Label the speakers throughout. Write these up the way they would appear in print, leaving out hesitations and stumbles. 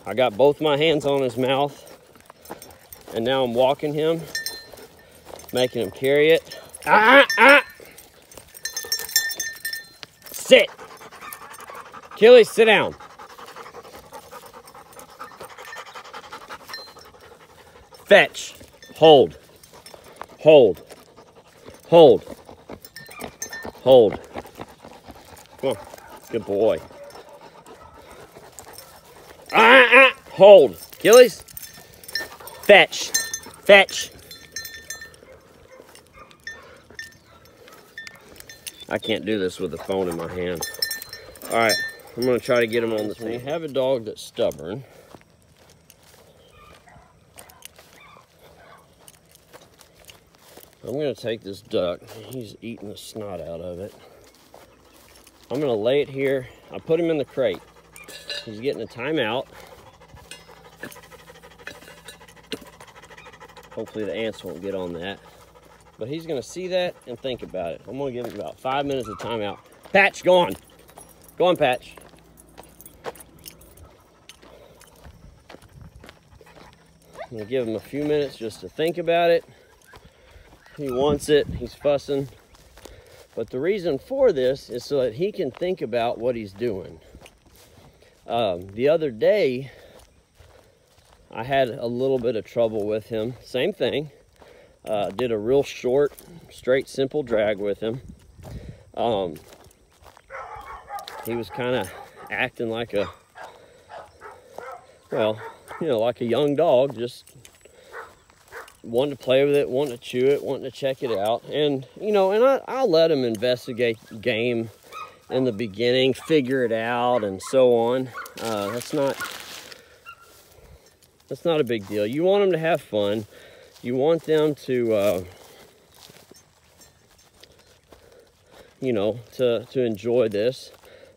Speaker 1: I got both my hands on his mouth, and now I'm walking him, making him carry it. Sit. Achilles, sit down. Fetch. Hold. Hold. Hold. Hold. Come on. Good boy. Hold. Achilles. Fetch. Fetch. I can't do this with the phone in my hand. All right, I'm gonna try to get him on the thing. When you have a dog that's stubborn, I'm gonna take this duck. He's eating the snot out of it. I'm gonna lay it here. I put him in the crate. He's getting a timeout. Hopefully the ants won't get on that. But he's gonna see that and think about it. I'm gonna give him about 5 minutes of timeout. Patch, go on. Go on, Patch. I'm gonna give him a few minutes just to think about it. He wants it, he's fussing. But the reason for this is so that he can think about what he's doing. The other day, I had a little bit of trouble with him. Same thing. Did a real short, straight, simple drag with him. He was kind of acting like a, well, you know, like a young dog, just wanting to play with it, wanting to chew it, wanting to check it out. And, you know, and I'll let him investigate the game in the beginning, figure it out, and so on. That's not a big deal. You want them to have fun. You want them to, you know, to enjoy this.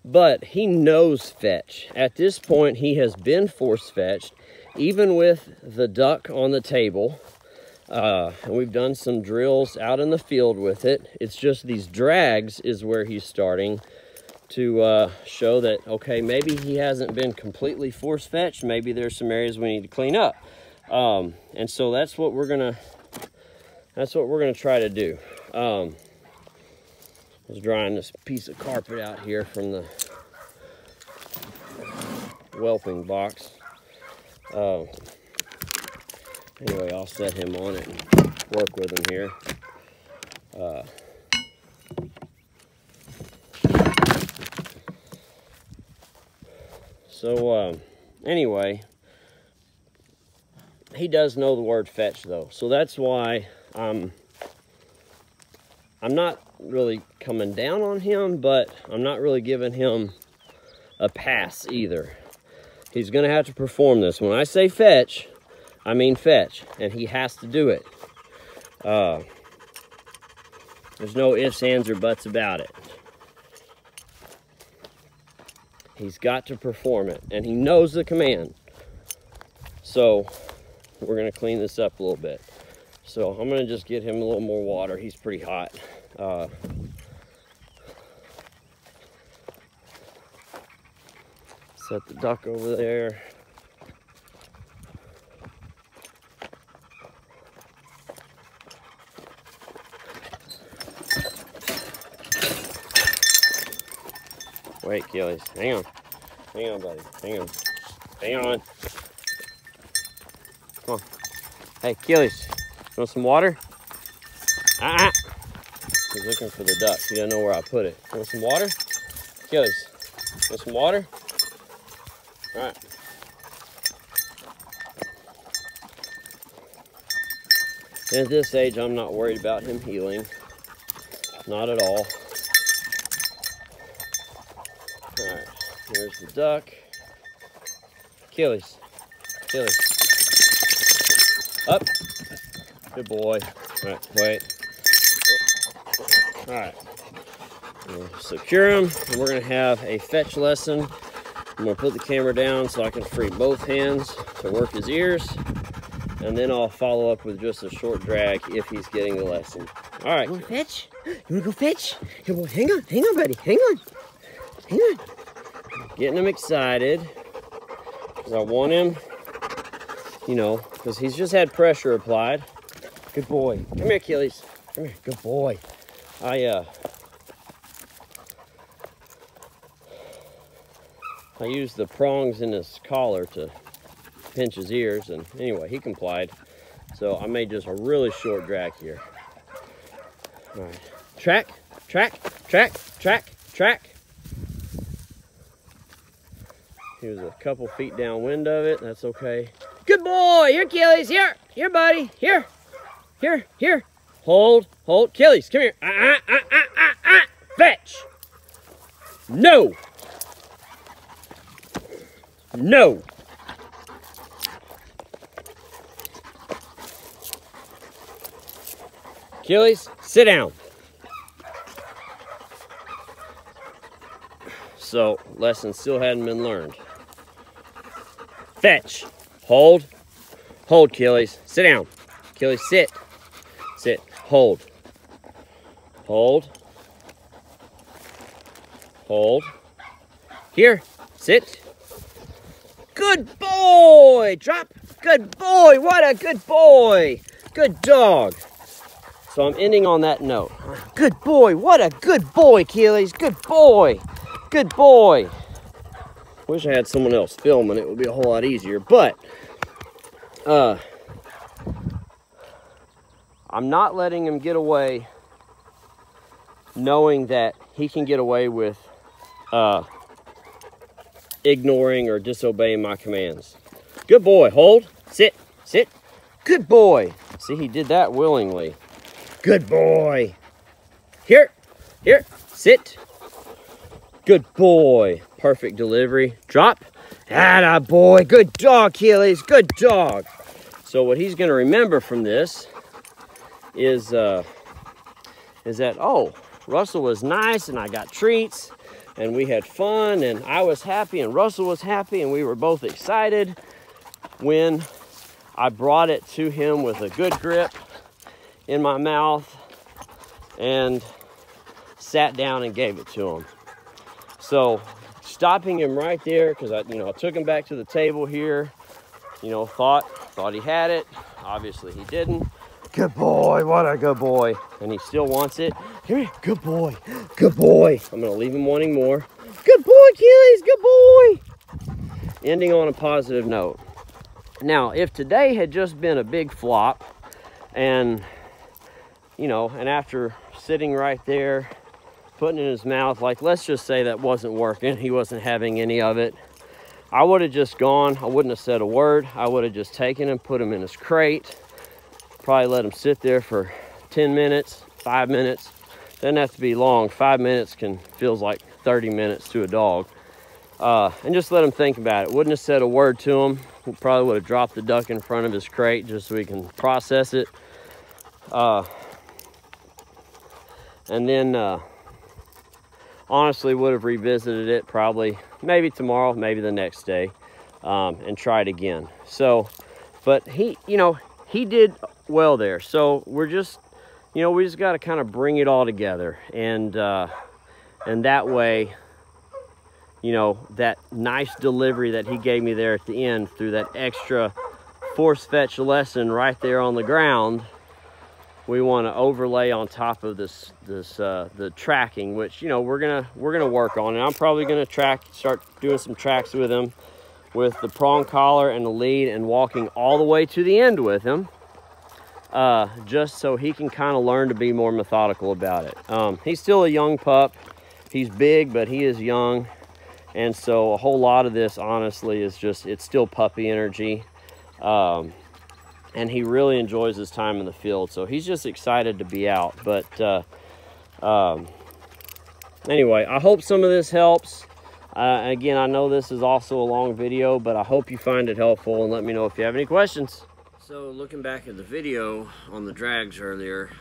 Speaker 1: But he knows fetch. At this point, he has been force fetched, even with the duck on the table. And we've done some drills out in the field with it. It's just these drags is where he's starting to show that, okay, maybe he hasn't been completely force fetched. Maybe there's some areas we need to clean up. And so that's what we're gonna try to do. I was drying this piece of carpet out here from the whelping box. Anyway, I'll set him on it and work with him here. Anyway, he does know the word fetch though. So that's why I'm not really coming down on him, but I'm not really giving him a pass either. He's gonna have to perform this. When I say fetch, I mean fetch, and he has to do it. There's no ifs, ands, or buts about it. He's got to perform it, and he knows the command. So we're gonna clean this up a little bit. So I'm gonna just get him a little more water. He's pretty hot. Set the duck over there. Wait, Achilles, hang on. Hang on, buddy, hang on. Hang on. Come on. Hey, Achilles, you want some water? He's looking for the duck. He doesn't know where I put it. You want some water? Achilles, you want some water? All right. And at this age, I'm not worried about him healing. Not at all. All right, here's the duck. Achilles, Achilles. Up. Good boy. All right, wait. All right. We'll secure him, and we're gonna have a fetch lesson. I'm gonna put the camera down so I can free both hands to work his ears, and then I'll follow up with just a short drag if he's getting the lesson. All right.
Speaker 2: You wanna fetch? You wanna go fetch? Here, boy, hang on, buddy, hang on. Hang on.
Speaker 1: Getting him excited. because I want him, you know, because he's just had pressure applied. Good boy. Come here, Achilles. Come here. Good boy. I used the prongs in his collar to pinch his ears, and anyway, he complied. So I made just a really short drag here. All right. Track, track, track, track, track. He was a couple feet downwind of it. That's okay. Good boy. Here, Achilles. Here. Here, buddy. Here. Here. Here. Hold. Hold. Achilles, come here. Fetch. No. No. Achilles, sit down. So, lesson still hadn't been learned. Fetch. Hold. Hold, Achilles. Sit down. Achilles, sit. Sit. Hold. Hold. Hold. Here. Sit. Good boy. Drop. Good boy. What a good boy. Good dog. So I'm ending on that note. Good boy. What a good boy, Achilles. Good boy. Good boy. Wish I had someone else filming. It would be a whole lot easier. But I'm not letting him get away knowing that he can get away with ignoring or disobeying my commands. Good boy. Hold. Sit. Sit. Good boy. See, he did that willingly. Good boy. Here. Here. Sit. Good boy. Perfect delivery. Drop. Atta boy. Good dog, Achilles. Good dog. So what he's going to remember from this is that, oh, Russell was nice and I got treats and we had fun and I was happy and Russell was happy and we were both excited when I brought it to him with a good grip in my mouth and sat down and gave it to him. So stopping him right there, because I took him back to the table here, thought he had it. Obviously he didn't. Good boy, what a good boy. And he still wants it. Here, good boy, good boy. I'm gonna leave him wanting more. Good boy, Achilles, good boy. Ending on a positive note. Now, if today had just been a big flop and after sitting right there, putting it in his mouth, like let's just say that wasn't working, he wasn't having any of it, I would have just gone, I wouldn't have said a word. I would have just taken him, put him in his crate, probably let him sit there for 10 minutes, 5 minutes. Doesn't have to be long. 5 minutes feels like 30 minutes to a dog. And just let him think about it. Wouldn't have said a word to him. We probably would have dropped the duck in front of his crate just so he can process it. And then honestly would have revisited it probably maybe tomorrow, maybe the next day, and tried again. So, but he did well there. So we're just, we just got to kind of bring it all together, and that way, that nice delivery that he gave me there at the end through that extra force fetch lesson right there on the ground, we want to overlay on top of the tracking, which we're gonna work on, and I'm probably gonna start doing some tracks with him with the prong collar and the lead and walking all the way to the end with him, just so he can kind of learn to be more methodical about it. He's still a young pup. He's big, but he is young, and so a whole lot of this honestly is just, it's still puppy energy. And he really enjoys his time in the field, so he's just excited to be out. But anyway, I hope some of this helps. Again, I know this is also a long video, but I hope you find it helpful, and let me know if you have any questions. So looking back at the video on the drags earlier,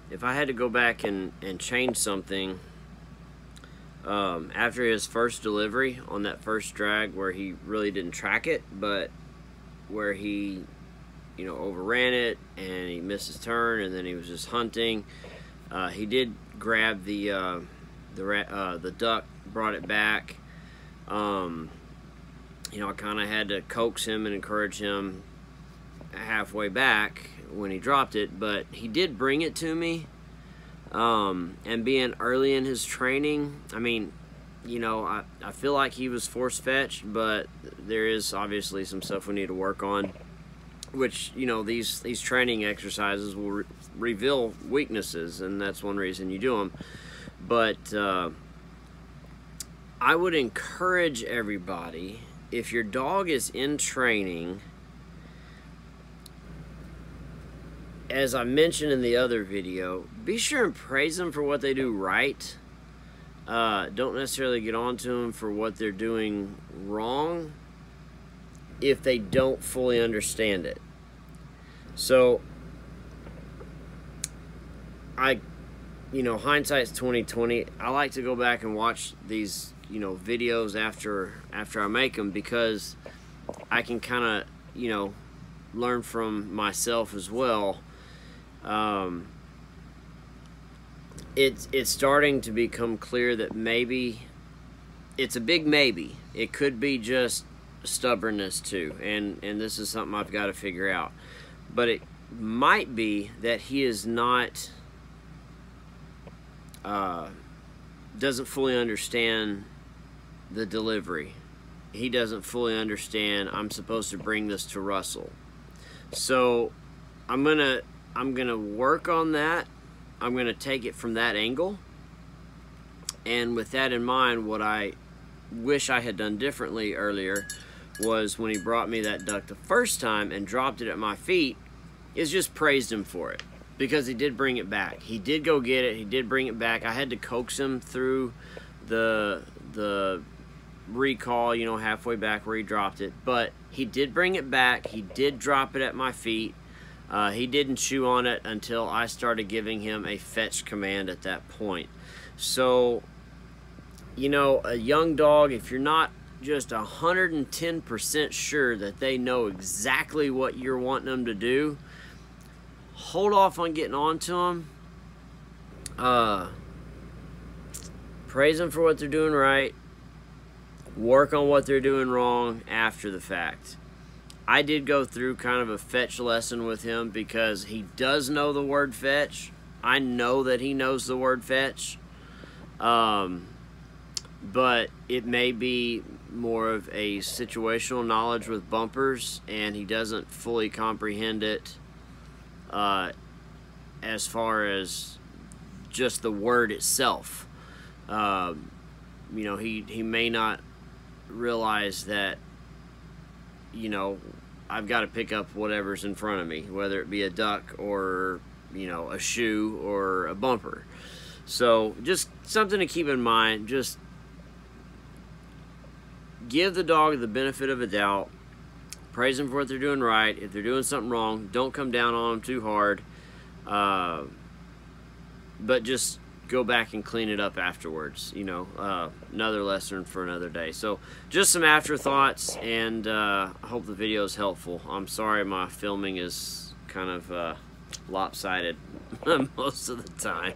Speaker 1: if I had to go back and change something after his first delivery on that first drag where he really didn't track it, but where he overran it and he missed his turn and then he was just hunting. He did grab the duck, brought it back, you know, I kind of had to coax him and encourage him halfway back when he dropped it, but he did bring it to me. And being early in his training, I mean, you know, I feel like he was force fetched, but there is obviously some stuff we need to work on, which, you know, these training exercises will reveal weaknesses, and that's one reason you do them. But I would encourage everybody, if your dog is in training, as I mentioned in the other video, be sure and praise them for what they do right. Don't necessarily get on to them for what they're doing wrong if they don't fully understand it. So, you know, hindsight's 20/20. I like to go back and watch these, you know, videos after I make them, because I can kind of, you know, learn from myself as well. It's starting to become clear that maybe it's a big maybe. It could be just stubbornness too, and this is something I've got to figure out. But it might be that he is not doesn't fully understand the delivery. He doesn't fully understand I'm supposed to bring this to Russell. So I'm gonna work on that. I'm gonna take it from that angle. And with that in mind, what I wish I had done differently earlier was when he brought me that duck the first time and dropped it at my feet, is just praised him for it, because he did bring it back. He did go get it. He did bring it back. I had to coax him through the recall, you know, halfway back where he dropped it, but he did bring it back. He did drop it at my feet. He didn't chew on it until I started giving him a fetch command at that point. So, you know, a young dog, if you're not just 110% sure that they know exactly what you're wanting them to do, hold off on getting on to them. Praise them for what they're doing right. Work on what they're doing wrong after the fact. I did go through kind of a fetch lesson with him, because he does know the word fetch. I know that he knows the word fetch. But it may be more of a situational knowledge with bumpers, and he doesn't fully comprehend it as far as just the word itself. You know, he may not realize that, you know, I've got to pick up whatever's in front of me, whether it be a duck or, you know, a shoe or a bumper. So just something to keep in mind. Just give the dog the benefit of a doubt. Praise them for what they're doing right. If they're doing something wrong, don't come down on them too hard. But just go back and clean it up afterwards. You know, another lesson for another day. So just some afterthoughts, and I hope the video is helpful. I'm sorry my filming is kind of lopsided most of the time.